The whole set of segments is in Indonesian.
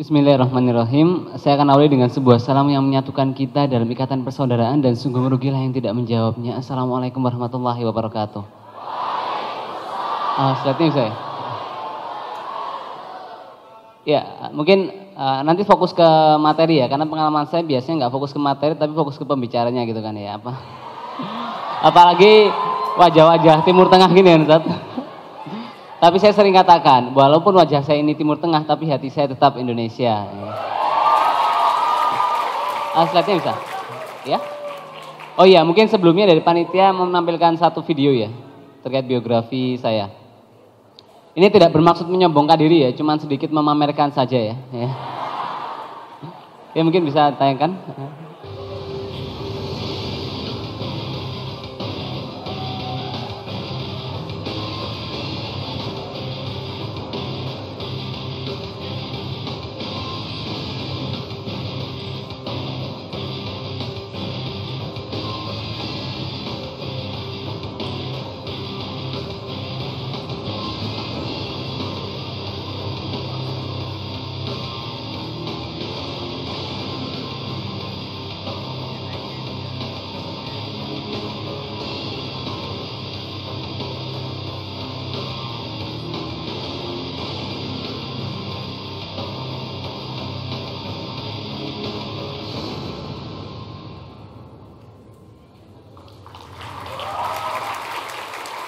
Bismillahirrahmanirrahim. Saya akan awali dengan sebuah salam yang menyatukan kita dalam ikatan persaudaraan dan sungguh merugilah yang tidak menjawabnya. Assalamualaikum warahmatullahi wabarakatuh. Slide-nya bisa ya? Ya, mungkin nanti fokus ke materi ya, karena pengalaman saya biasanya nggak fokus ke materi, tapi fokus ke pembicaranya gitu kan ya. Apalagi wajah-wajah Timur Tengah gini ya, Ustaz. Tapi saya sering katakan, walaupun wajah saya ini Timur Tengah, tapi hati saya tetap Indonesia. Slide-nya bisa? Ya? Oh iya, mungkin sebelumnya dari panitia menampilkan satu video ya, terkait biografi saya. Ini tidak bermaksud menyombongkan diri ya, cuma sedikit memamerkan saja ya. Ya mungkin bisa tayangkan.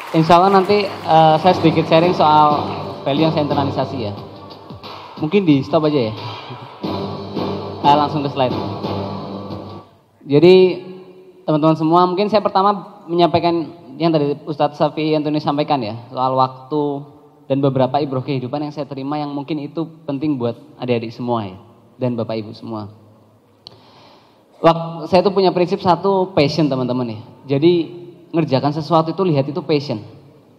Insya Allah nanti saya sedikit sharing soal value yang saya internalisasi ya. Mungkin di stop aja ya. Langsung ke slide. Jadi teman-teman semua, mungkin saya pertama menyampaikan yang tadi Ustadz Safi Antoni sampaikan ya, soal waktu dan beberapa ibroh kehidupan yang saya terima yang mungkin itu penting buat adik-adik semua ya, dan bapak ibu semua. Saya tuh punya prinsip satu, passion teman-teman ya. Jadi ngerjakan sesuatu itu lihat itu passion.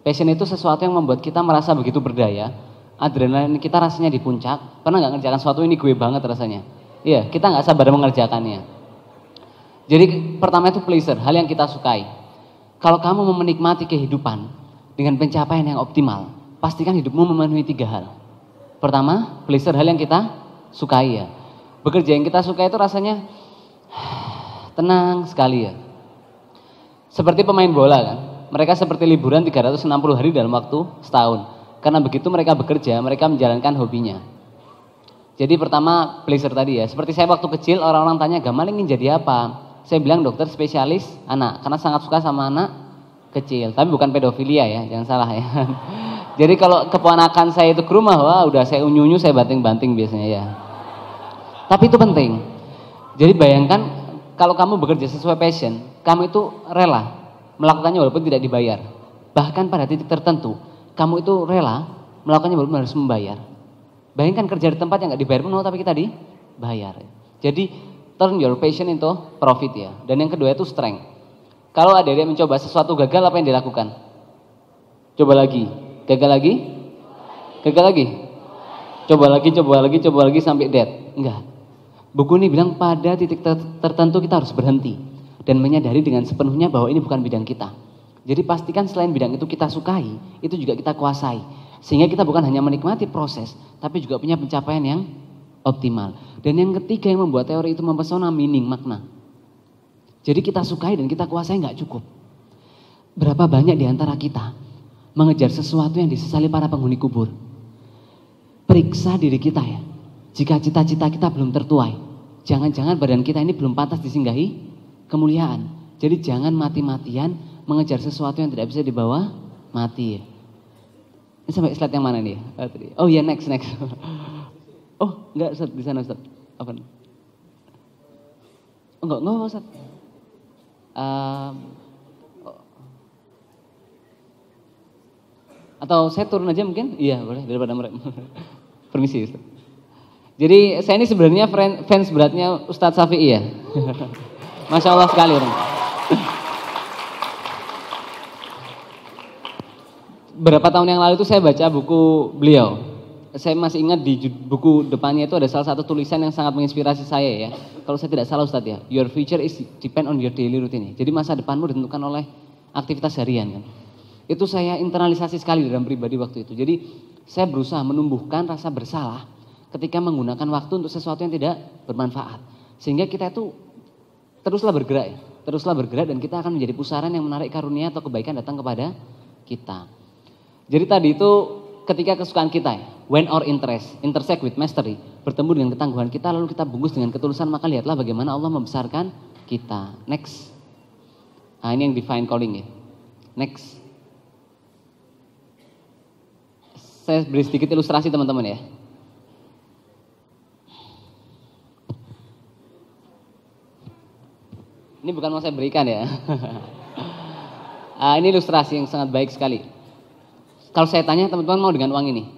Passion itu sesuatu yang membuat kita merasa begitu berdaya. Adrenalin kita rasanya di puncak. Pernah nggak ngerjakan sesuatu ini gue banget rasanya? Iya, kita nggak sabar mengerjakannya. Jadi pertama itu pleasure, hal yang kita sukai. Kalau kamu mau menikmati kehidupan dengan pencapaian yang optimal, pastikan hidupmu memenuhi 3 hal. Pertama, pleasure, hal yang kita sukai ya. Bekerja yang kita sukai itu rasanya tenang sekali ya. Seperti pemain bola kan, mereka seperti liburan 360 hari dalam waktu setahun. Karena begitu mereka bekerja, mereka menjalankan hobinya. Jadi pertama pleasure tadi ya, seperti saya waktu kecil orang-orang tanya, Gamal ingin jadi apa? Saya bilang dokter spesialis anak, karena sangat suka sama anak kecil. Tapi bukan pedofilia ya, jangan salah ya. Jadi kalau keponakan saya itu ke rumah, wah udah saya unyu-unyu, saya banting-banting biasanya ya. Tapi itu penting. Jadi bayangkan kalau kamu bekerja sesuai passion, kamu itu rela melakukannya walaupun tidak dibayar. Bahkan pada titik tertentu, kamu itu rela melakukannya walaupun harus membayar. Bayangkan kerja di tempat yang nggak dibayar pun, tapi kita dibayar. Jadi turn your passion into profit ya. Dan yang kedua itu strength. Kalau ada yang mencoba sesuatu gagal, apa yang dilakukan? Coba lagi, gagal lagi, gagal lagi, coba lagi sampai dead. Enggak. Buku ini bilang pada titik tertentu kita harus berhenti dan menyadari dengan sepenuhnya bahwa ini bukan bidang kita. Jadi pastikan selain bidang itu kita sukai, itu juga kita kuasai. Sehingga kita bukan hanya menikmati proses, tapi juga punya pencapaian yang optimal. Dan yang ketiga yang membuat teori itu mempesona, meaning, makna. Jadi kita sukai dan kita kuasai nggak cukup. Berapa banyak di antara kita mengejar sesuatu yang disesali para penghuni kubur? Periksa diri kita ya. Jika cita-cita kita belum tertuai, jangan-jangan badan kita ini belum pantas disinggahi kemuliaan. Jadi jangan mati-matian mengejar sesuatu yang tidak bisa dibawa mati. Ini sampai slide yang mana nih? Oh iya, next. Oh enggak, Ustaz, di sana Ustaz. Apa? Oh enggak Ustaz. Atau saya turun aja mungkin? Iya boleh, daripada mereka. Permisi Ustaz. Jadi saya ini sebenarnya fans beratnya Ustadz Syafi'i ya. Masya Allah sekali. Beberapa tahun yang lalu itu saya baca buku beliau. Saya masih ingat di buku depannya itu ada salah satu tulisan yang sangat menginspirasi saya ya. Kalau saya tidak salah Ustadz ya, your future is depend on your daily routine. Jadi masa depanmu ditentukan oleh aktivitas harian kan. Itu saya internalisasi sekali dalam pribadi waktu itu. Jadi saya berusaha menumbuhkan rasa bersalah ketika menggunakan waktu untuk sesuatu yang tidak bermanfaat. Sehingga kita itu teruslah bergerak ya. Teruslah bergerak dan kita akan menjadi pusaran yang menarik karunia atau kebaikan datang kepada kita. Jadi tadi itu ketika kesukaan kita ya, when our interest intersect with mastery, bertemu dengan ketangguhan kita lalu kita bungkus dengan ketulusan, maka lihatlah bagaimana Allah membesarkan kita. Next. Nah, ini yang divine calling ya. Next. Saya beri sedikit ilustrasi teman-teman ya. Ini bukan mau saya berikan ya. Ini ilustrasi yang sangat baik sekali. Kalau saya tanya teman-teman mau dengan uang ini.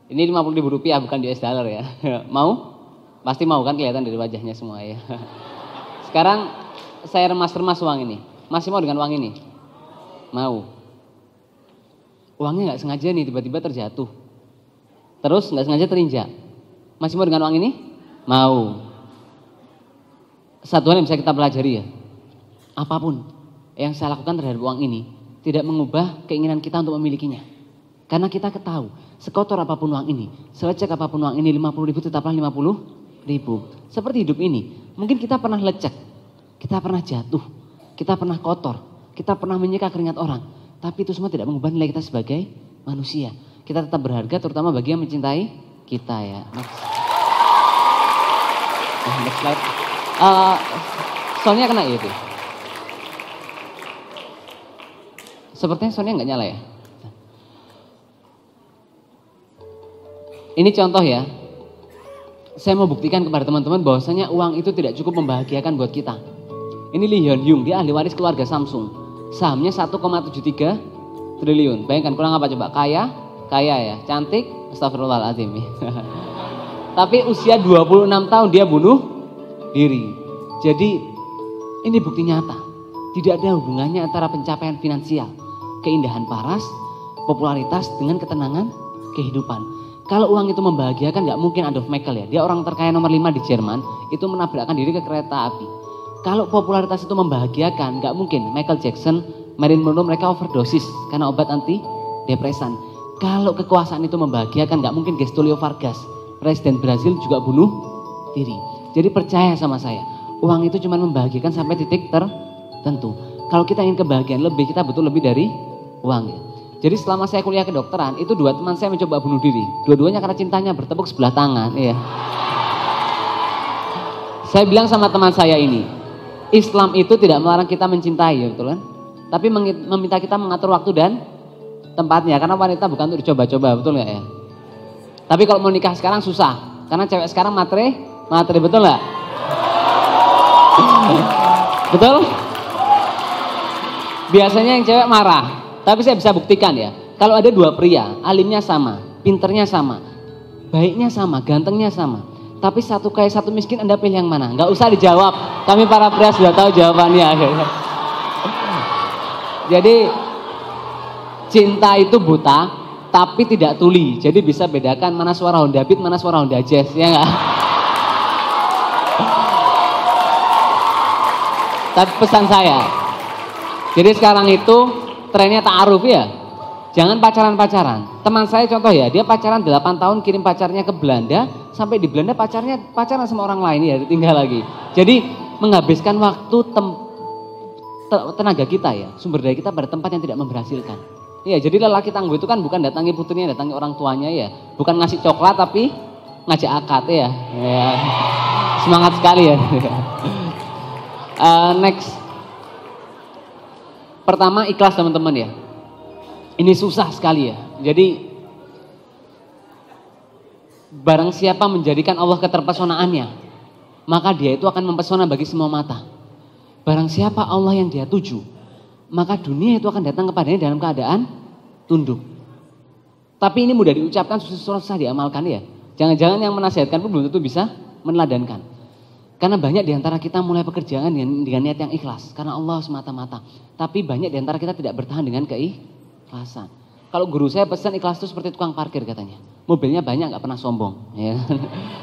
Ini 50.000 rupiah bukan US dollar ya. Mau? Pasti mau kan, kelihatan dari wajahnya semua ya. Sekarang saya remas-remas uang ini. Masih mau dengan uang ini? Mau. Uangnya nggak sengaja nih tiba-tiba terjatuh. Terus nggak sengaja terinjak. Masih mau dengan uang ini? Mau. Satu hal yang bisa kita pelajari ya. Apapun yang saya lakukan terhadap uang ini tidak mengubah keinginan kita untuk memilikinya. Karena kita ketahui, sekotor apapun uang ini, selecek apapun uang ini, 50.000 tetaplah 50.000. Seperti hidup ini, mungkin kita pernah lecek, kita pernah jatuh, kita pernah kotor, kita pernah menyeka keringat orang. Tapi itu semua tidak mengubah nilai kita sebagai manusia. Kita tetap berharga, terutama bagi yang mencintai kita ya. Next slide. Soundnya kena ya itu. Sepertinya soundnya nggak nyala ya. Ini contoh ya. Saya mau buktikan kepada teman-teman bahwasanya uang itu tidak cukup membahagiakan buat kita. Ini Lee Hyun Hyung, dia ahli waris keluarga Samsung. Sahamnya 1,73 triliun. Bayangkan kurang apa coba? Kaya ya, cantik, astagfirullahaladzim. Tapi usia 26 tahun dia bunuh diri. Jadi ini bukti nyata. Tidak ada hubungannya antara pencapaian finansial, keindahan paras, popularitas dengan ketenangan kehidupan. Kalau uang itu membahagiakan, nggak mungkin Adolf Merkel ya. Dia orang terkaya nomor 5 di Jerman, itu menabrakkan diri ke kereta api. Kalau popularitas itu membahagiakan, nggak mungkin Michael Jackson, Marilyn Monroe mereka overdosis karena obat anti depresan. Kalau kekuasaan itu membahagiakan, nggak mungkin Getúlio Vargas, presiden Brazil juga bunuh diri. Jadi percaya sama saya, uang itu cuma membahagiakan sampai titik tertentu. Kalau kita ingin kebahagiaan lebih, kita butuh lebih dari uang ya. Jadi selama saya kuliah kedokteran, itu 2 teman saya mencoba bunuh diri. Dua-duanya karena cintanya bertepuk sebelah tangan. Iya. Saya bilang sama teman saya ini, Islam itu tidak melarang kita mencintai, ya betul kan? Tapi meminta kita mengatur waktu dan tempatnya. Karena wanita bukan untuk dicoba-coba, betul nggak ya? Tapi kalau mau nikah sekarang susah. Karena cewek sekarang matre, betul nggak? Betul? Biasanya yang cewek marah. Tapi saya bisa buktikan ya, kalau ada 2 pria, alimnya sama, pinternya sama, baiknya sama, gantengnya sama, tapi satu kaya satu miskin, Anda pilih yang mana? Nggak usah dijawab, kami para pria sudah tahu jawabannya. Jadi cinta itu buta, tapi tidak tuli. Jadi bisa bedakan mana suara Honda Beat, mana suara Honda Jazz, ya nggak? Tapi pesan saya, jadi sekarang itu trennya ta'aruf ya. Jangan pacaran-pacaran. Teman saya contoh ya, dia pacaran 8 tahun kirim pacarnya ke Belanda, sampai di Belanda pacaran sama orang lain ya, ditinggal lagi. Jadi menghabiskan waktu tenaga kita ya, sumber daya kita pada tempat yang tidak memberhasilkan. Iya, jadi lelaki tangguh itu kan bukan datangi putrinya, datangi orang tuanya ya. Bukan ngasih coklat tapi ngajak akad ya. Ya. Semangat sekali ya. Next. Pertama ikhlas teman-teman ya. Ini susah sekali ya. Jadi barang siapa menjadikan Allah keterpesonaannya, maka dia itu akan mempesona bagi semua mata. Barang siapa Allah yang dia tuju, maka dunia itu akan datang kepadanya dalam keadaan tunduk. Tapi ini mudah diucapkan, susah diamalkan ya. Jangan-jangan yang menasihatkan pun belum tentu bisa meneladankan. Karena banyak diantara kita mulai pekerjaan dengan niat yang ikhlas. Karena Allah semata-mata. Tapi banyak diantara kita tidak bertahan dengan keikhlasan. Kalau guru saya pesan ikhlas itu seperti tukang parkir katanya. Mobilnya banyak gak pernah sombong. Ya.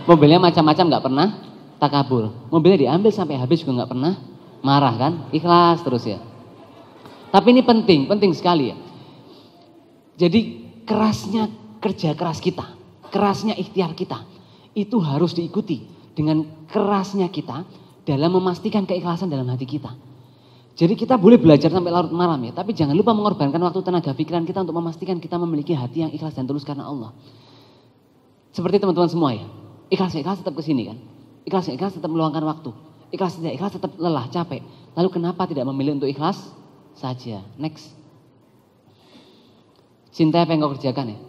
Mobilnya macam-macam gak pernah takabur. Mobilnya diambil sampai habis juga gak pernah marah kan. Ikhlas terus ya. Tapi ini penting sekali ya. Jadi kerasnya kerja keras kita. Kerasnya ikhtiar kita. Itu harus diikuti dengan kerasnya kita dalam memastikan keikhlasan dalam hati kita. Jadi kita boleh belajar sampai larut malam ya, tapi jangan lupa mengorbankan waktu, tenaga, pikiran kita untuk memastikan kita memiliki hati yang ikhlas dan tulus karena Allah. Seperti teman-teman semua ya, ikhlas tetap kesini kan, ikhlas tetap meluangkan waktu, ikhlas tetap lelah, capek. Lalu kenapa tidak memilih untuk ikhlas saja? Next. Cinta apa yang kau kerjakan ya?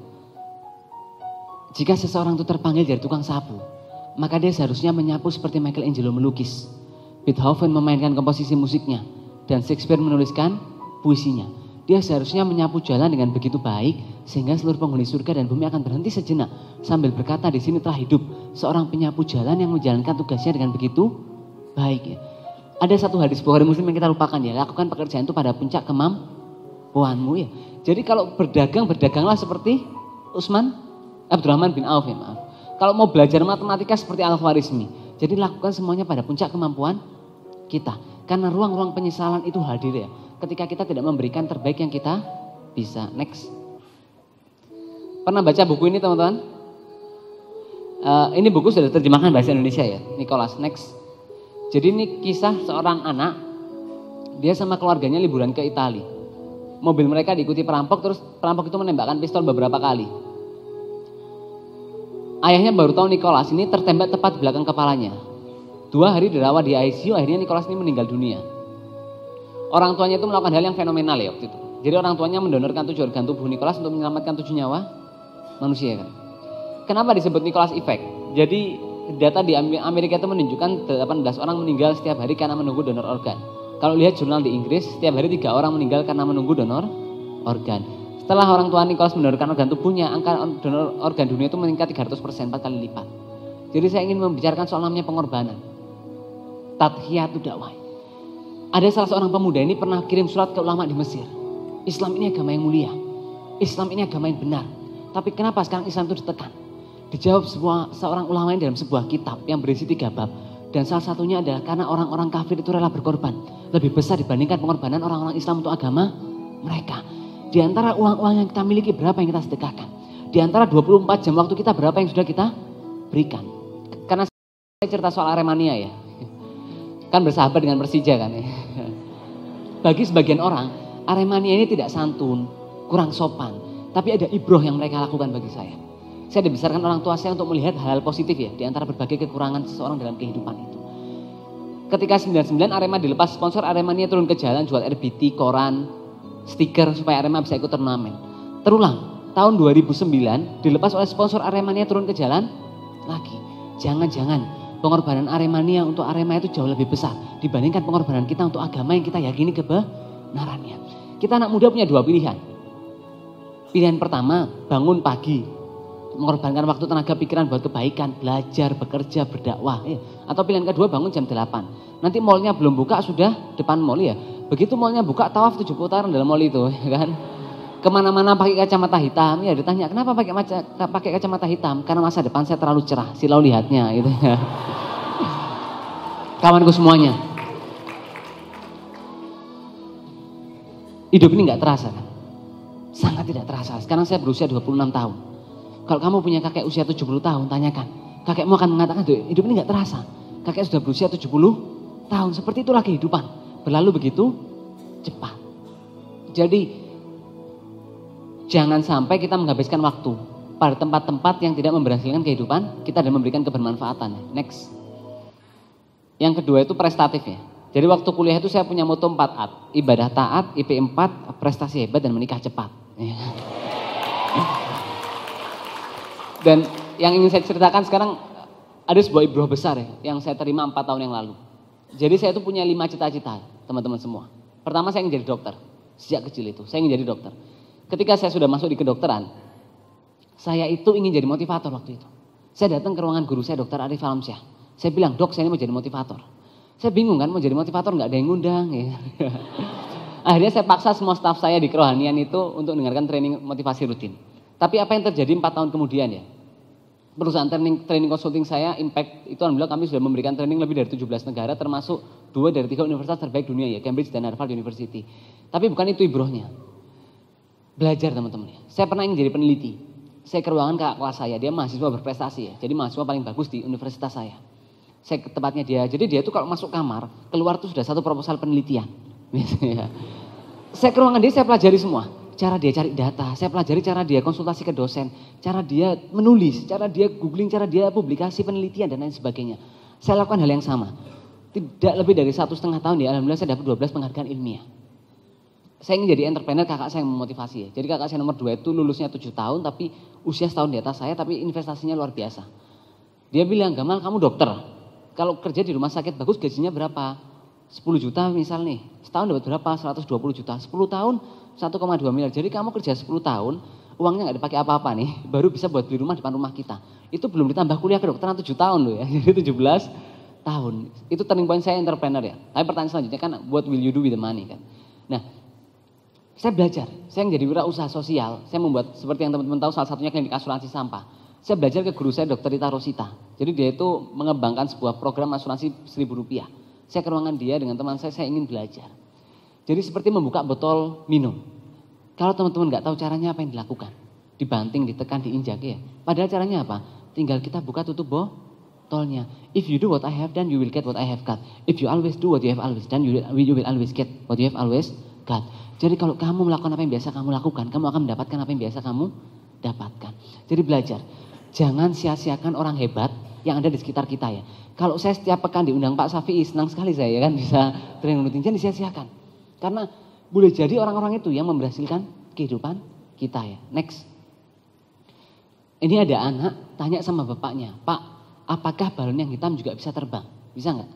Jika seseorang itu terpanggil dari tukang sapu, maka dia seharusnya menyapu seperti Michelangelo melukis, Beethoven memainkan komposisi musiknya, dan Shakespeare menuliskan puisinya. Dia seharusnya menyapu jalan dengan begitu baik sehingga seluruh penghuni surga dan bumi akan berhenti sejenak sambil berkata, di sini telah hidup seorang penyapu jalan yang menjalankan tugasnya dengan begitu baik ya. Ada satu hadis Bukhari Muslim yang kita lupakan ya, lakukan pekerjaan itu pada puncak kemampuanmu ya. Jadi kalau berdaganglah seperti Abdurrahman bin Auf ya, maaf. Kalau mau belajar matematika seperti Al-Khwarizmi, jadi lakukan semuanya pada puncak kemampuan kita. Karena ruang-ruang penyesalan itu hadir ya, ketika kita tidak memberikan terbaik yang kita bisa. Next. Pernah baca buku ini teman-teman? Ini buku sudah terjemahkan bahasa Indonesia ya, Nicholas. Next. Jadi ini kisah seorang anak, dia sama keluarganya liburan ke Italia. Mobil mereka diikuti perampok, terus perampok itu menembakkan pistol beberapa kali. Ayahnya baru tahu Nicholas ini tertembak tepat di belakang kepalanya. 2 hari dirawat di ICU, akhirnya Nicholas ini meninggal dunia. Orang tuanya itu melakukan hal yang fenomenal ya waktu itu. Jadi orang tuanya mendonorkan 7 organ tubuh Nicholas untuk menyelamatkan 7 nyawa manusia kan. Kenapa disebut Nicholas Effect? Jadi data di Amerika itu menunjukkan 18 orang meninggal setiap hari karena menunggu donor organ. Kalau lihat jurnal di Inggris, setiap hari 3 orang meninggal karena menunggu donor organ. Setelah orang tua Nicholas mendonorkan organ tubuhnya, angka donor organ dunia itu meningkat 300%, 4 kali lipat. Jadi saya ingin membicarakan soal namanya pengorbanan. Tadhiyatu dakwah. Ada salah seorang pemuda ini pernah kirim surat ke ulama di Mesir. Islam ini agama yang mulia. Islam ini agama yang benar. Tapi kenapa sekarang Islam itu ditekan? Dijawab seorang ulama ini dalam sebuah kitab yang berisi 3 bab. Dan salah satunya adalah karena orang-orang kafir itu rela berkorban. Lebih besar dibandingkan pengorbanan orang-orang Islam untuk agama mereka. Di antara uang-uang yang kita miliki, berapa yang kita sedekahkan? Di antara 24 jam waktu kita, berapa yang sudah kita berikan? Karena saya cerita soal Aremania ya. Kan bersahabat dengan Persija kan ya. Bagi sebagian orang, Aremania ini tidak santun, kurang sopan. Tapi ada ibroh yang mereka lakukan bagi saya. Saya dibesarkan orang tua saya untuk melihat hal positif ya, di antara berbagai kekurangan seseorang dalam kehidupan itu. Ketika 99 Arema dilepas sponsor, Aremania turun ke jalan jual RBT, koran, stiker supaya Arema bisa ikut turnamen. Terulang, tahun 2009 dilepas oleh sponsor, Aremania turun ke jalan lagi. Jangan-jangan pengorbanan Aremania untuk Arema itu jauh lebih besar dibandingkan pengorbanan kita untuk agama yang kita yakini kebenarannya. Kita anak muda punya 2 pilihan. Pilihan pertama, bangun pagi, mengorbankan waktu, tenaga, pikiran buat kebaikan, belajar, bekerja, berdakwah. Atau pilihan kedua, bangun jam 8. Nanti malnya belum buka, sudah depan mal ya. Begitu malnya buka, tawaf 7 putaran dalam mal itu ya kan. Kemana-mana pakai kacamata hitam, ya ditanya kenapa pakai kacamata hitam? Karena masa depan saya terlalu cerah, silau lihatnya gitu ya. Kawanku semuanya. Hidup ini gak terasa kan? Sangat tidak terasa. Sekarang saya berusia 26 tahun. Kalau kamu punya kakek usia 70 tahun, tanyakan. Kakekmu akan mengatakan, hidup ini gak terasa. Kakek sudah berusia 70 tahun. Seperti itulah kehidupan. Berlalu begitu cepat. Jadi jangan sampai kita menghabiskan waktu pada tempat-tempat yang tidak memberhasilkan kehidupan kita dan memberikan kebermanfaatan. Next. Yang kedua itu prestatif ya. Jadi waktu kuliah itu saya punya moto 4A. Ibadah taat, IP 4, prestasi hebat, dan menikah cepat. Dan yang ingin saya ceritakan sekarang, ada sebuah ibroh besar ya, yang saya terima 4 tahun yang lalu. Jadi saya itu punya 5 cita-cita, teman-teman semua. Pertama, saya ingin jadi dokter. Sejak kecil itu, saya ingin jadi dokter. Ketika saya sudah masuk di kedokteran, saya itu ingin jadi motivator waktu itu. Saya datang ke ruangan guru saya, Dr. Arif Alamsyah. Saya bilang, dok, saya ini mau jadi motivator. Saya bingung kan, mau jadi motivator nggak ada yang ngundang. Ya. Akhirnya saya paksa semua staf saya di kerohanian itu untuk mendengarkan training motivasi rutin. Tapi apa yang terjadi 4 tahun kemudian ya? Perusahaan training consulting saya, Impact, itu alhamdulillah kami sudah memberikan training lebih dari 17 negara, termasuk 2 dari 3 universitas terbaik dunia ya, Cambridge dan Harvard University. Tapi bukan itu ibrohnya. Belajar teman-teman ya. Saya pernah ingin jadi peneliti. saya ke ruangan kakak kelas saya, dia mahasiswa berprestasi ya, jadi mahasiswa paling bagus di universitas saya. Saya ke tempatnya dia, jadi dia tuh kalau masuk kamar, keluar tuh sudah satu proposal penelitian. Saya ke ruangan dia, saya pelajari semua. Cara dia cari data, saya pelajari cara dia konsultasi ke dosen, cara dia menulis, cara dia googling, cara dia publikasi penelitian dan lain sebagainya. Saya lakukan hal yang sama. Tidak lebih dari 1,5 tahun ya, alhamdulillah saya dapat 12 penghargaan ilmiah. Saya ingin jadi entrepreneur, kakak saya yang memotivasi ya. Jadi kakak saya nomor 2 itu lulusnya 7 tahun, tapi usia setahun di atas saya, tapi investasinya luar biasa. Dia bilang, Gamal kamu dokter, kalau kerja di rumah sakit bagus gajinya berapa? 10 juta misal nih, setahun dapat berapa? 120 juta, 10 tahun 1,2 miliar. Jadi kamu kerja 10 tahun, uangnya nggak dipakai apa-apa nih, baru bisa buat beli rumah depan rumah kita. Itu belum ditambah kuliah kedokteran 7 tahun loh ya, jadi 17 tahun. Itu turning point saya entrepreneur ya. Tapi pertanyaan selanjutnya kan, what will you do with the money kan? Nah, saya belajar, saya yang jadi wirausaha sosial, saya membuat seperti yang teman-teman tahu salah satunya klinik asuransi sampah. Saya belajar ke guru saya Dr. Rita Rosita. Jadi dia itu mengembangkan sebuah program asuransi Rp1.000. Saya ke ruangan dia dengan teman saya ingin belajar. Jadi seperti membuka botol minum. Kalau teman-teman nggak tahu caranya apa yang dilakukan? Dibanting, ditekan, diinjak ya. Padahal caranya apa? Tinggal kita buka tutup botolnya. If you do what I have done, you will get what I have got. If you always do what you have always done, you will always get what you have always got. Jadi kalau kamu melakukan apa yang biasa kamu lakukan, kamu akan mendapatkan apa yang biasa kamu dapatkan. Jadi belajar. Jangan sia-siakan orang hebat yang ada di sekitar kita ya. Kalau saya setiap pekan diundang Pak Syafi'i, senang sekali saya kan bisa training rutin. Jangan disia-siakan. Karena boleh jadi orang-orang itu yang memberhasilkan kehidupan kita ya. Next. Ini ada anak tanya sama bapaknya, Pak, apakah balon yang hitam juga bisa terbang? Bisa nggak?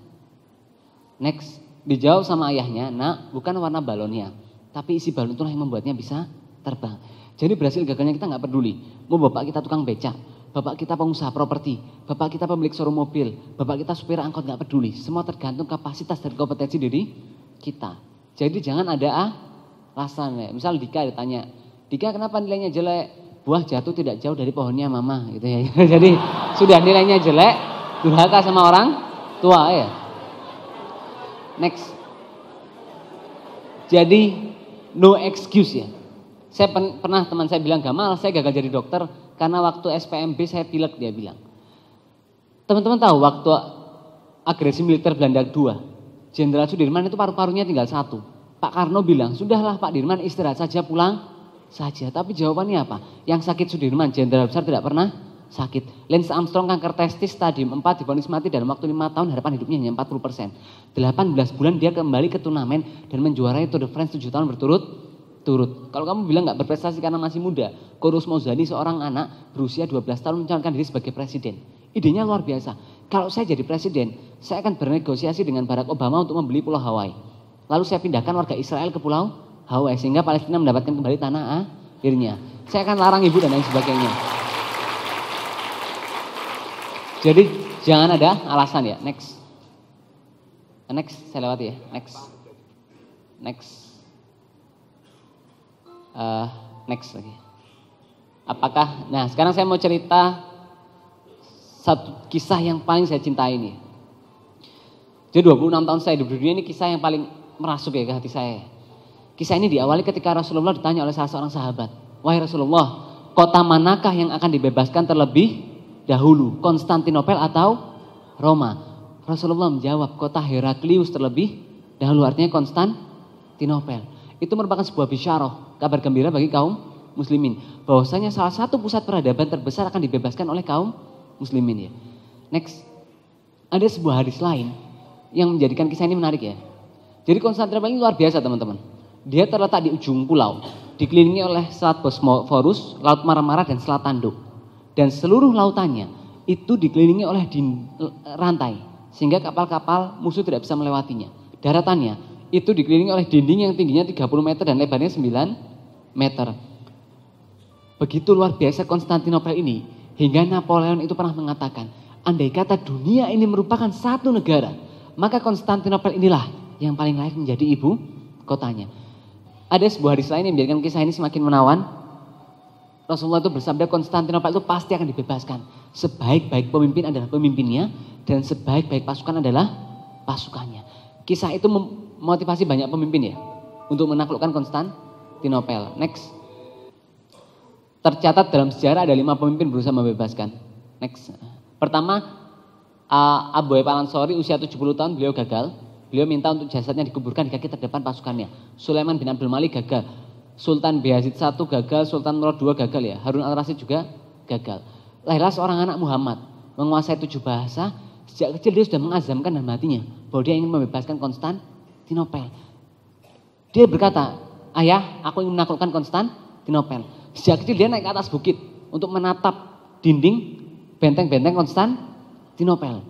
Next. Dijawab sama ayahnya, nak, bukan warna balonnya, tapi isi balon itulah yang membuatnya bisa terbang. Jadi berhasil gagalnya kita nggak peduli. Mau bapak kita tukang becak, bapak kita pengusaha properti, bapak kita pemilik showroom mobil, bapak kita supir angkot, nggak peduli. Semua tergantung kapasitas dan kompetensi diri kita. Jadi jangan ada alasan ya. Misal Dika ditanya, Dika kenapa nilainya jelek? Buah jatuh tidak jauh dari pohonnya mama gitu ya. Jadi sudah nilainya jelek, durhaka sama orang tua ya. Next. Jadi no excuse ya. Saya pernah teman saya bilang, Gamal saya gagal jadi dokter karena waktu SPMB saya pilek, dia bilang. Teman-teman tahu waktu agresi militer Belanda II, Jenderal Sudirman itu paru-parunya tinggal 1. Pak Karno bilang, sudahlah Pak Dirman istirahat saja, pulang saja. Tapi jawabannya apa? Yang sakit Sudirman, jenderal besar tidak pernah sakit. Lance Armstrong kanker testis stadium 4 divonis mati dalam waktu 5 tahun, harapan hidupnya hanya 40%. 18 bulan dia kembali ke turnamen dan menjuarai Tour de France 7 tahun berturut-turut. Kalau kamu bilang nggak berprestasi karena masih muda, Korus Mozani seorang anak berusia 12 tahun mencalonkan diri sebagai presiden. Idenya luar biasa. Kalau saya jadi presiden, saya akan bernegosiasi dengan Barack Obama untuk membeli Pulau Hawaii. Lalu saya pindahkan warga Israel ke Pulau Hawaii sehingga Palestina mendapatkan kembali tanah airnya. Saya akan larang ibu dan lain sebagainya. Jadi jangan ada alasan ya. Next. Next, saya lewati ya. Next. Next lagi. Apakah, nah sekarang saya mau cerita satu kisah yang paling saya cintai ini. Jadi 26 tahun saya hidup di dunia, ini kisah yang paling merasuk ya ke hati saya. Kisah ini diawali ketika Rasulullah ditanya oleh salah seorang sahabat. Wahai Rasulullah, kota manakah yang akan dibebaskan terlebih dahulu? Konstantinopel atau Roma? Rasulullah menjawab, kota Heraklius terlebih dahulu, artinya Konstantinopel. Itu merupakan sebuah bisyarah, kabar gembira bagi kaum muslimin. Bahwasanya salah satu pusat peradaban terbesar akan dibebaskan oleh kaum muslimin ya. Next. Ada sebuah hadis lain yang menjadikan kisah ini menarik ya. Jadi Konstantinopel ini luar biasa teman-teman. Dia terletak di ujung pulau, dikelilingi oleh Selat Bosphorus, Laut Marmara dan Selat Tanduk. Dan seluruh lautannya itu dikelilingi oleh rantai, sehingga kapal-kapal musuh tidak bisa melewatinya. Daratannya itu dikelilingi oleh dinding yang tingginya 30 meter dan lebarnya 9 meter. Begitu luar biasa Konstantinopel ini, hingga Napoleon itu pernah mengatakan, andai kata dunia ini merupakan satu negara, maka Konstantinopel inilah yang paling layak menjadi ibu kotanya. Ada sebuah hadis lain yang menjadikan kisah ini semakin menawan. Rasulullah itu bersabda, Konstantinopel itu pasti akan dibebaskan. Sebaik-baik pemimpin adalah pemimpinnya, dan sebaik-baik pasukan adalah pasukannya. Kisah itu memotivasi banyak pemimpin ya, untuk menaklukkan Konstantinopel. Next. tercatat dalam sejarah ada 5 pemimpin berusaha membebaskan. Next. Pertama, Abu Ayyub Al-Ansari usia 70 tahun beliau gagal. Beliau minta untuk jasadnya dikuburkan di kaki terdepan pasukannya. Sulaiman bin Abdul Malik gagal. Sultan Bayezid I gagal, Sultan Murad II gagal ya. Harun al-Rasyid juga gagal. Lahirlah seorang anak Muhammad, menguasai 7 bahasa. Sejak kecil dia sudah mengazamkan dalam hatinya bahwa dia ingin membebaskan Konstantinopel. Dia berkata, ayah, aku ingin menaklukkan Konstantinopel. Sejak kecil dia naik ke atas bukit untuk menatap dinding benteng-benteng Konstantinopel.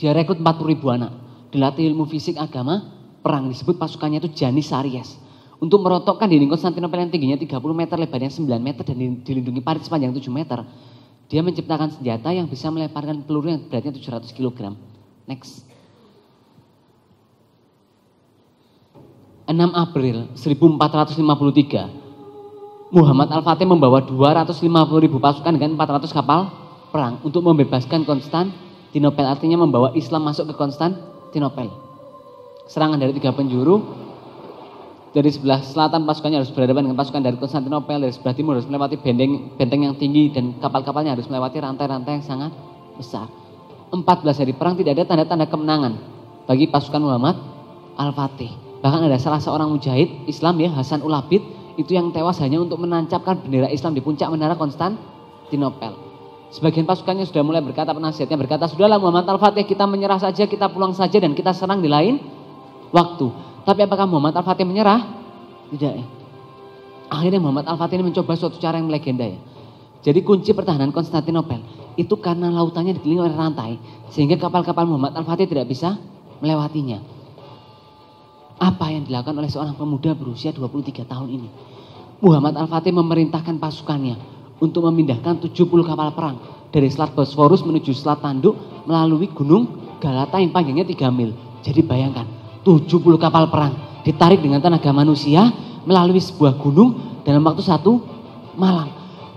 Dia rekrut 40.000 anak. Dilatih ilmu fisik, agama, perang. Disebut pasukannya itu Janissaries. Untuk merontokkan dinding Konstantinopel yang tingginya 30 meter, lebarnya 9 meter dan dilindungi parit sepanjang 7 meter. Dia menciptakan senjata yang bisa melemparkan peluru yang beratnya 700 kg. Next. 6 April 1453, Muhammad Al-Fatih membawa 250.000 pasukan dengan 400 kapal perang untuk membebaskan Konstantinopel, artinya membawa Islam masuk ke Konstantinopel. Serangan dari 3 penjuru. Dari sebelah selatan pasukannya harus berhadapan dengan pasukan dari Konstantinopel, dari sebelah timur harus melewati benteng yang tinggi dan kapal-kapalnya harus melewati rantai-rantai yang sangat besar. 14 hari perang tidak ada tanda-tanda kemenangan bagi pasukan Muhammad Al-Fatih. Bahkan ada salah seorang mujahid Islam ya, Hasan Ul-Abid, itu yang tewas hanya untuk menancapkan bendera Islam di puncak menara Konstantinopel. Sebagian pasukannya sudah mulai berkata, penasihatnya berkata, sudahlah Muhammad Al-Fatih, kita menyerah saja, kita pulang saja dan kita serang di lain waktu. Tapi apakah Muhammad Al-Fatih menyerah? Tidak ya. Akhirnya Muhammad Al-Fatih ini mencoba suatu cara yang melegenda ya. Jadi kunci pertahanan Konstantinopel itu karena lautannya dikelilingi oleh rantai, sehingga kapal-kapal Muhammad Al-Fatih tidak bisa melewatinya. Apa yang dilakukan oleh seorang pemuda berusia 23 tahun ini? Muhammad Al-Fatih memerintahkan pasukannya untuk memindahkan 70 kapal perang dari Selat Bosforus menuju Selat Tanduk melalui Gunung Galata yang panjangnya 3 mil. Jadi bayangkan, 70 kapal perang ditarik dengan tenaga manusia melalui sebuah gunung dalam waktu 1 malam.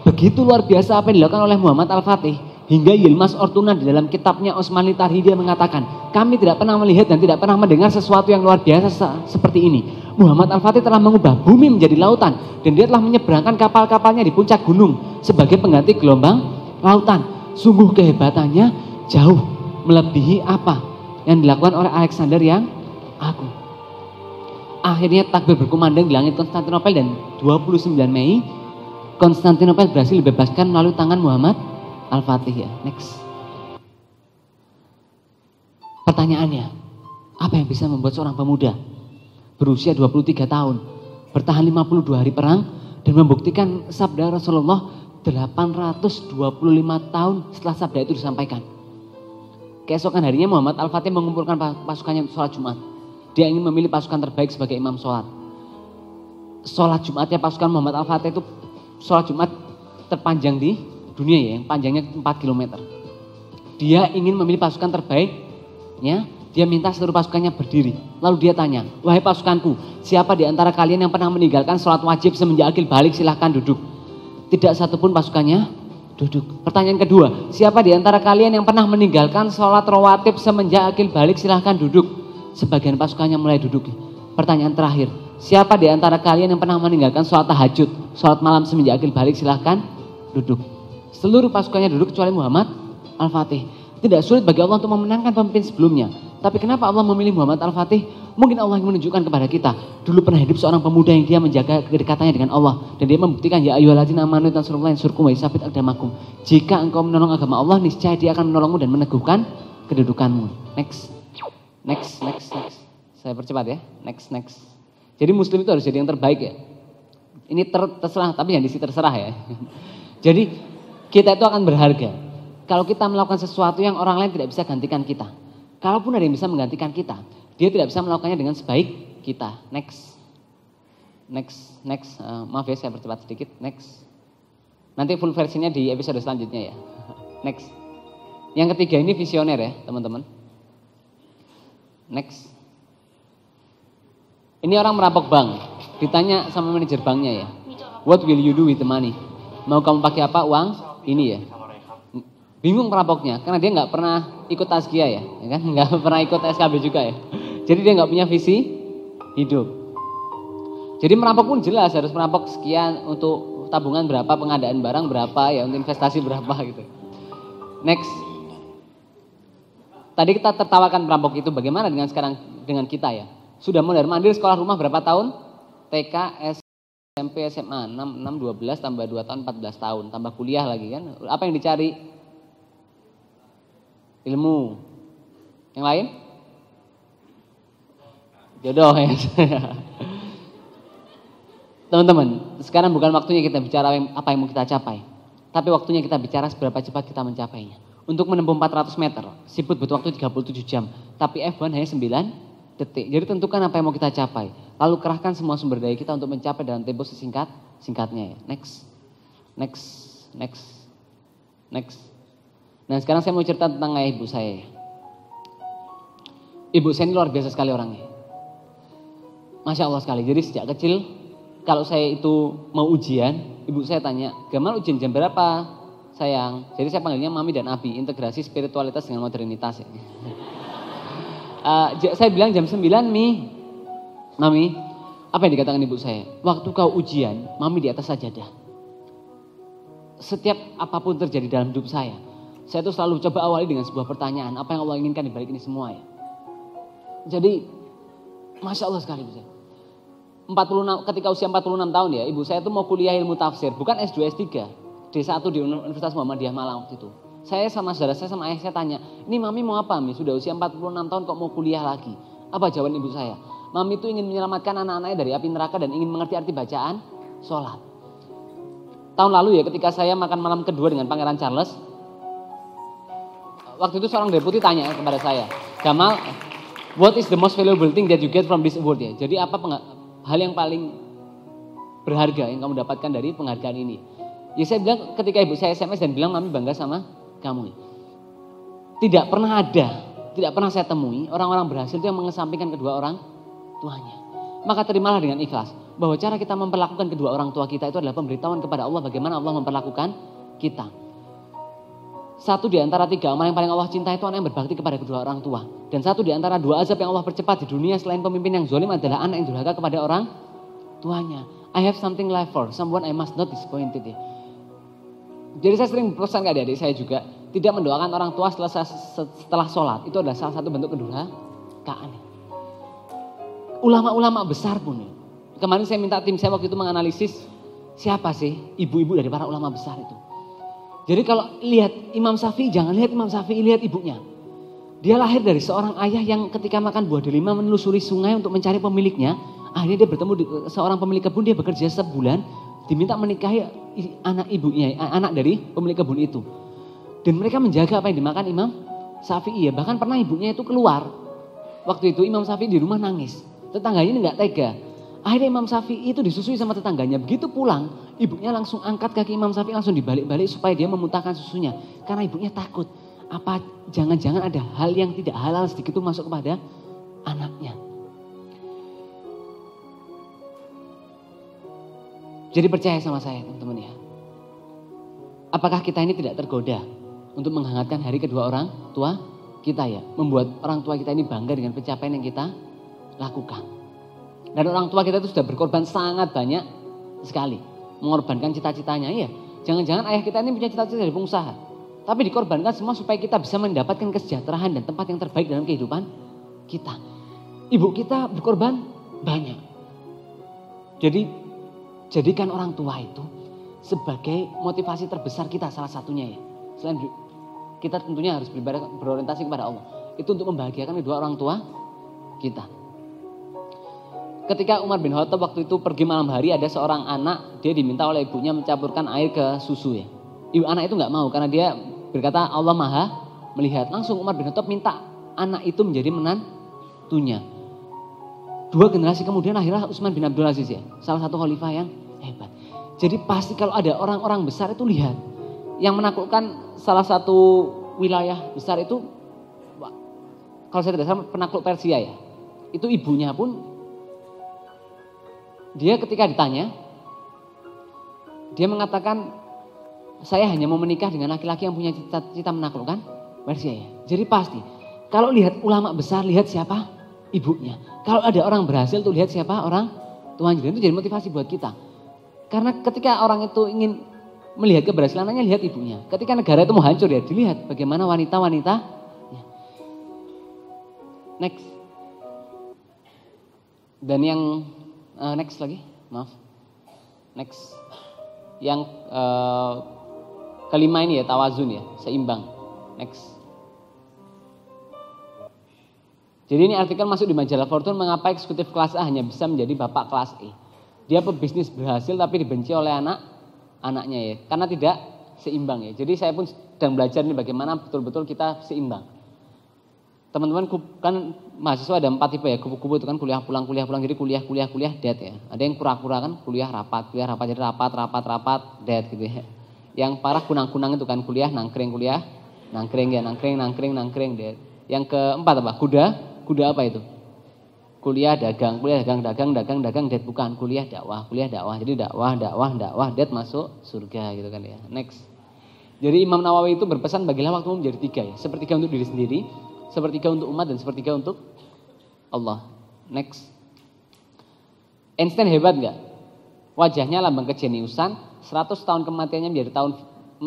Begitu luar biasa apa yang dilakukan oleh Muhammad Al-Fatih, hingga Yilmaz Ortunan di dalam kitabnya Osmanli Tarhi dia mengatakan, kami tidak pernah melihat dan tidak pernah mendengar sesuatu yang luar biasa seperti ini. Muhammad Al-Fatih telah mengubah bumi menjadi lautan dan dia telah menyeberangkan kapal-kapalnya di puncak gunung sebagai pengganti gelombang lautan. Sungguh kehebatannya jauh melebihi apa yang dilakukan oleh Alexander yang agung. Akhirnya takbir berkumandang di langit Konstantinopel dan 29 Mei Konstantinopel berhasil dibebaskan melalui tangan Muhammad Al-Fatih ya. Next. Pertanyaannya, apa yang bisa membuat seorang pemuda berusia 23 tahun bertahan 52 hari perang dan membuktikan sabda Rasulullah 825 tahun setelah sabda itu disampaikan? Keesokan harinya Muhammad Al-Fatih mengumpulkan pasukannya untuk sholat Jumat. Dia ingin memilih pasukan terbaik sebagai imam sholat. Sholat Jumatnya pasukan Muhammad Al-Fatih itu sholat Jumat terpanjang di dunia ya, yang panjangnya 4 km. Dia ingin memilih pasukan terbaiknya, dia minta seluruh pasukannya berdiri. Lalu dia tanya, wahai pasukanku, siapa di antara kalian yang pernah meninggalkan sholat wajib semenjak akil balik, silahkan duduk. Tidak satupun pasukannya duduk. Pertanyaan kedua, siapa di antara kalian yang pernah meninggalkan sholat rawatib semenjak akil balik, silahkan duduk. Sebagian pasukannya mulai duduk. Pertanyaan terakhir, siapa di antara kalian yang pernah meninggalkan sholat tahajud, sholat malam semenjak akil balik, silahkan duduk. Seluruh pasukannya duduk kecuali Muhammad Al-Fatih. Tidak sulit bagi Allah untuk memenangkan pemimpin sebelumnya. Tapi kenapa Allah memilih Muhammad Al-Fatih? Mungkin Allah ingin menunjukkan kepada kita, dulu pernah hidup seorang pemuda yang dia menjaga kedekatannya dengan Allah. Dan dia membuktikan, ya ayyuhalladzina amanu tansurullaha yansurkum wa yusabbit aqdamakum. Jika engkau menolong agama Allah, niscaya dia akan menolongmu dan meneguhkan kedudukanmu. Next. Saya percepat ya. Next. Jadi muslim itu harus jadi yang terbaik ya. Ini terserah, tapi jangan diisi terserah ya. Jadi kita itu akan berharga kalau kita melakukan sesuatu yang orang lain tidak bisa gantikan kita. Kalaupun ada yang bisa menggantikan kita, dia tidak bisa melakukannya dengan sebaik kita. Next. Maaf ya, saya percepat sedikit. Next. Nanti full versinya di episode selanjutnya ya. Next. Yang ketiga ini visioner ya teman-teman. Next. Ini orang merampok bank. Ditanya sama manajer banknya ya, what will you do with the money? Mau kamu pakai apa uang ini ya? Bingung perampoknya, karena dia nggak pernah ikut tazkiyah ya kan? Nggak pernah ikut SKB juga ya. Jadi dia nggak punya visi hidup. Jadi merampok pun jelas harus merampok sekian untuk tabungan berapa, pengadaan barang berapa, ya untuk investasi berapa gitu. Next. Tadi kita tertawakan perampok itu, bagaimana dengan sekarang dengan kita ya? Sudah mondar-mandir sekolah rumah berapa tahun? TK, SMP, SMA, 6, 12, tambah 2 tahun, 14 tahun. Tambah kuliah lagi kan. Apa yang dicari? Ilmu. Yang lain? Jodoh ya. Teman-teman, sekarang bukan waktunya kita bicara apa yang mau kita capai. Tapi waktunya kita bicara seberapa cepat kita mencapainya. Untuk menempuh 400 meter, siput butuh waktu 37 jam. Tapi F1 hanya 9 detik. Jadi tentukan apa yang mau kita capai. Lalu kerahkan semua sumber daya kita untuk mencapai dalam tempo singkatnya ya. Next. Nah sekarang saya mau cerita tentang ayah ibu saya. Ibu saya ini luar biasa sekali orangnya. Masya Allah sekali. Jadi sejak kecil kalau saya itu mau ujian, ibu saya tanya, Gamal ujian jam berapa sayang? Jadi saya panggilnya Mami dan Abi, integrasi spiritualitas dengan modernitas ya. Saya bilang jam 9 Mami, apa yang dikatakan ibu saya? Waktu kau ujian, Mami di atas sajadah. Setiap apapun terjadi dalam hidup saya itu selalu coba awali dengan sebuah pertanyaan, apa yang Allah inginkan di balik ini semua ya. Jadi, Masya Allah sekali ibu saya. 46, ketika usia 46 tahun ya, ibu saya itu mau kuliah ilmu tafsir, bukan S2, S3. D1 di Universitas Muhammadiyah Malang waktu itu. Saya sama saudara saya sama ayah saya tanya, ini Mami mau apa Mi? Sudah usia 46 tahun kok mau kuliah lagi? Apa jawaban ibu saya? Mami itu ingin menyelamatkan anak-anaknya dari api neraka dan ingin mengerti arti bacaan sholat. Tahun lalu ya ketika saya makan malam kedua dengan Pangeran Charles, waktu itu seorang deputi tanya kepada saya, Gamal, what is the most valuable thing that you get from this award ya? Jadi apa hal yang paling berharga yang kamu dapatkan dari penghargaan ini? Ya saya bilang ketika ibu saya SMS dan bilang Mami bangga sama kamu. Tidak pernah saya temui orang-orang berhasil itu yang mengesampingkan kedua orang tuanya. Maka terimalah dengan ikhlas bahwa cara kita memperlakukan kedua orang tua kita itu adalah pemberitahuan kepada Allah bagaimana Allah memperlakukan kita. Satu di antara 3 amal yang paling Allah cintai itu anak yang berbakti kepada kedua orang tua. Dan satu di antara 2 azab yang Allah percepat di dunia selain pemimpin yang zalim adalah anak yang durhaka kepada orang tuanya. I have something left for someone I must not disappointed ya. Jadi saya sering berpesan ke adik-adik saya juga, tidak mendoakan orang tua setelah sholat, itu adalah salah satu bentuk kedurhakaan. Ulama-ulama besar pun, kemarin saya minta tim saya waktu itu menganalisis, siapa sih ibu-ibu dari para ulama besar itu. Jadi kalau lihat Imam Syafi'i, jangan lihat Imam Syafi'i, lihat ibunya. Dia lahir dari seorang ayah yang ketika makan buah delima menelusuri sungai untuk mencari pemiliknya, akhirnya dia bertemu seorang pemilik kebun, dia bekerja sebulan, diminta menikahi anak dari pemilik kebun itu. Dan mereka menjaga apa yang dimakan Imam Syafi'i ya. Bahkan pernah ibunya itu keluar. Waktu itu Imam Syafi'i di rumah nangis. Tetangganya ini gak tega. Akhirnya Imam Syafi'i itu disusui sama tetangganya. Begitu pulang, ibunya langsung angkat kaki Imam Syafi'i langsung dibalik-balik supaya dia memuntahkan susunya. Karena ibunya takut. Apa jangan-jangan ada hal yang tidak halal sedikit itu masuk kepada anaknya. Jadi percaya sama saya teman-teman ya. Apakah kita ini tidak tergoda untuk menghangatkan hari kedua orang tua kita ya. Membuat orang tua kita ini bangga dengan pencapaian yang kita lakukan. Dan orang tua kita itu sudah berkorban sangat banyak sekali. Mengorbankan cita-citanya ya. Jangan-jangan ayah kita ini punya cita-cita dari pengusaha. Tapi dikorbankan semua supaya kita bisa mendapatkan kesejahteraan dan tempat yang terbaik dalam kehidupan kita. Ibu kita berkorban banyak. Jadi jadikan orang tua itu sebagai motivasi terbesar kita salah satunya ya. Selain kita tentunya harus berorientasi kepada Allah. Itu untuk membahagiakan kedua orang tua kita. Ketika Umar bin Khattab waktu itu pergi malam hari, ada seorang anak, dia diminta oleh ibunya mencampurkan air ke susu ya. Ibu anak itu nggak mau karena dia berkata Allah Maha melihat. Langsung Umar bin Khattab minta anak itu menjadi menantunya. 2 generasi kemudian akhirnya Utsman bin Abdul Aziz ya, salah satu khalifah yang hebat. Jadi pasti kalau ada orang-orang besar itu lihat, yang menaklukkan salah satu wilayah besar itu, kalau saya tidak salah penakluk Persia ya, itu ibunya pun, dia ketika ditanya, dia mengatakan, saya hanya mau menikah dengan laki-laki yang punya cita-cita menaklukkan Persia ya. Jadi pasti, kalau lihat ulama besar, lihat siapa? Ibunya. Kalau ada orang berhasil tuh lihat siapa orang tuanya. Itu jadi motivasi buat kita. Karena ketika orang itu ingin melihat keberhasilan anaknya, lihat ibunya. Ketika negara itu mau hancur ya dilihat bagaimana wanita-wanita. Next. Dan yang next lagi, maaf. Next. Yang kelima ini ya, tawazun ya, seimbang. Next. Jadi ini artikel masuk di majalah Fortune, mengapa eksekutif kelas A hanya bisa menjadi bapak kelas E. Dia pebisnis berhasil tapi dibenci oleh anaknya ya, karena tidak seimbang ya. Jadi saya pun sedang belajar nih bagaimana betul-betul kita seimbang. Teman-teman kan mahasiswa ada 4 tipe ya, kupu-kupu itu kan kuliah pulang, jadi kuliah dead ya. Ada yang kura-kura kan kuliah rapat jadi rapat dead gitu ya. Yang parah kunang-kunang itu kan kuliah nangkring dead. Yang keempat apa? Kuda apa itu? Kuliah dagang dead, bukan kuliah dakwah. Jadi dakwah dead masuk surga gitu kan ya. Next. Jadi Imam Nawawi itu berpesan bagilah waktumu menjadi 3 ya. Sepertiga untuk diri sendiri, sepertiga untuk umat, dan sepertiga untuk Allah. Next. Einstein hebat enggak? Wajahnya lambang kejeniusan, 100 tahun kematiannya menjadi 100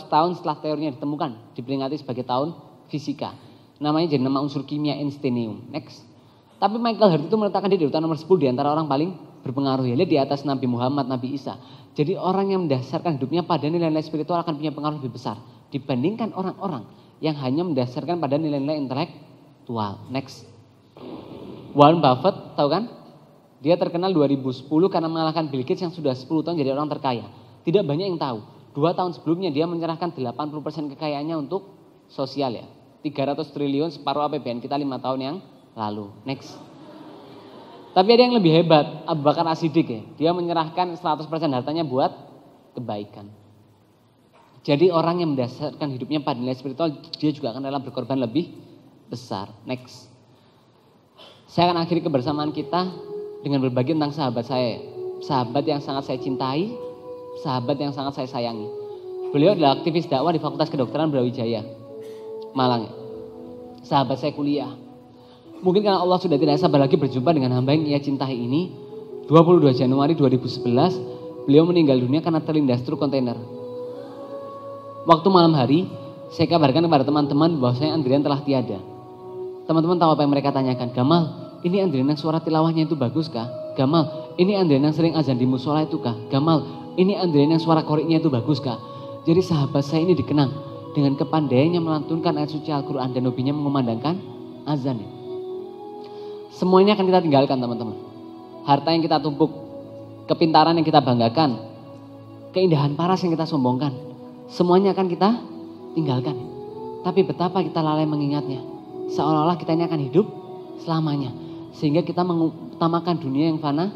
tahun setelah teorinya ditemukan, diperingati sebagai tahun fisika. Namanya jadi nama unsur kimia Einsteinium. Next. Tapi Michael Hart itu meletakkan dia di urutan nomor 10 di antara orang paling berpengaruh ya. Lihat di atas Nabi Muhammad, Nabi Isa. Jadi orang yang mendasarkan hidupnya pada nilai-nilai spiritual akan punya pengaruh lebih besar dibandingkan orang-orang yang hanya mendasarkan pada nilai-nilai intelektual. Next. Warren Buffett, tahu kan? Dia terkenal 2010 karena mengalahkan Bill Gates yang sudah 10 tahun jadi orang terkaya. Tidak banyak yang tahu. 2 tahun sebelumnya dia menyerahkan 80% kekayaannya untuk sosial ya. 300 triliun separuh APBN kita 5 tahun yang lalu. Next. Tapi ada yang lebih hebat, Abu Bakar As-Siddiq ya. Dia menyerahkan 100% hartanya buat kebaikan. Jadi orang yang mendasarkan hidupnya pada nilai spiritual, dia juga akan rela berkorban lebih besar. Next. Saya akan akhiri kebersamaan kita dengan berbagi tentang sahabat saya. Sahabat yang sangat saya cintai, sahabat yang sangat saya sayangi. Beliau adalah aktivis dakwah di Fakultas Kedokteran Brawijaya, Malang. Sahabat saya kuliah. Mungkin karena Allah sudah tidak sabar lagi berjumpa dengan hamba yang ia cintai ini. 22 Januari 2011, beliau meninggal dunia karena terlindas truk kontainer. Waktu malam hari, saya kabarkan kepada teman-teman bahwasanya Andrian telah tiada. Teman-teman tahu apa yang mereka tanyakan? Gamal, ini Andrian yang suara tilawahnya itu bagus kah? Gamal, ini Andrian yang sering azan di musola itu kah? Gamal, ini Andrian yang suara koriknya itu bagus kah? Jadi sahabat saya ini dikenang dengan kepandaiannya melantunkan ayat suci Al-Quran dan hobinya mengumandangkan azan. Semua ini akan kita tinggalkan teman-teman. Harta yang kita tumpuk, kepintaran yang kita banggakan, keindahan paras yang kita sombongkan, semuanya akan kita tinggalkan. Tapi betapa kita lalai mengingatnya. Seolah-olah kita ini akan hidup selamanya. Sehingga kita mengutamakan dunia yang fana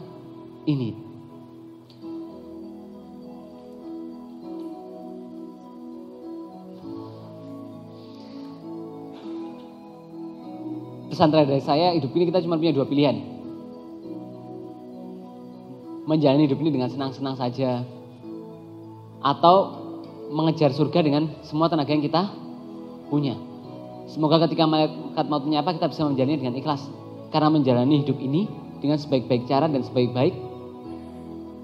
ini. Pesan terakhir dari saya, hidup ini kita cuma punya 2 pilihan. Menjalani hidup ini dengan senang-senang saja. Atau mengejar surga dengan semua tenaga yang kita punya. Semoga ketika malaikat maut menyapa kita bisa menjalani dengan ikhlas. Karena menjalani hidup ini dengan sebaik-baik cara dan sebaik-baik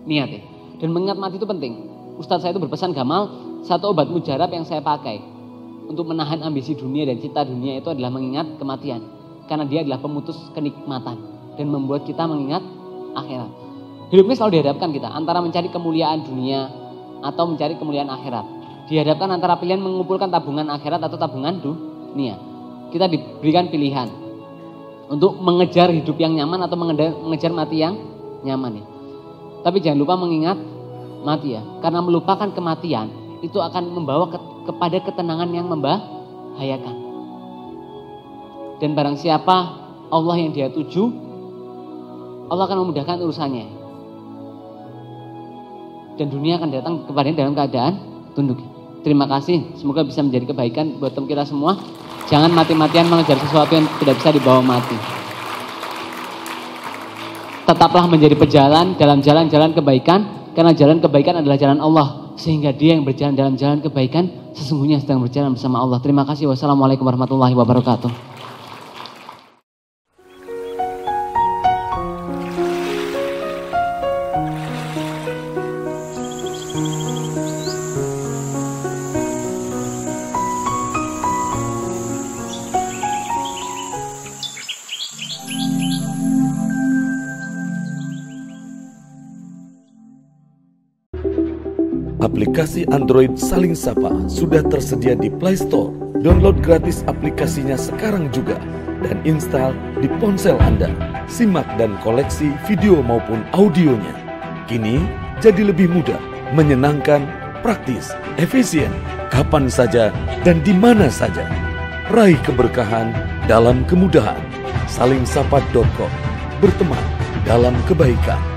niat ya. Dan mengingat mati itu penting. Ustadz saya itu berpesan, Gamal, satu obat mujarab yang saya pakai untuk menahan ambisi dunia dan cita dunia itu adalah mengingat kematian. Karena dia adalah pemutus kenikmatan dan membuat kita mengingat akhirat. Hidup ini selalu dihadapkan kita antara mencari kemuliaan dunia atau mencari kemuliaan akhirat. Dihadapkan antara pilihan mengumpulkan tabungan akhirat atau tabungan dunia. Kita diberikan pilihan untuk mengejar hidup yang nyaman atau mengejar mati yang nyaman ya. Tapi jangan lupa mengingat mati ya. Karena melupakan kematian itu akan membawa kepada ketenangan yang membahayakan. Dan barang siapa Allah yang dia tuju, Allah akan memudahkan urusannya. Dan dunia akan datang kepadanya dalam keadaan tunduk. Terima kasih, semoga bisa menjadi kebaikan buat kita semua. Jangan mati-matian mengejar sesuatu yang tidak bisa dibawa mati. Tetaplah menjadi pejalan dalam jalan-jalan kebaikan, karena jalan kebaikan adalah jalan Allah. Sehingga dia yang berjalan dalam jalan kebaikan sesungguhnya sedang berjalan bersama Allah. Terima kasih. Wassalamualaikum warahmatullahi wabarakatuh. Aplikasi Android Saling Sapa sudah tersedia di Play Store. Download gratis aplikasinya sekarang juga dan install di ponsel Anda. Simak dan koleksi video maupun audionya. Kini jadi lebih mudah, menyenangkan, praktis, efisien, kapan saja dan di mana saja. Raih keberkahan dalam kemudahan. Salingsapa.com. Berteman dalam kebaikan.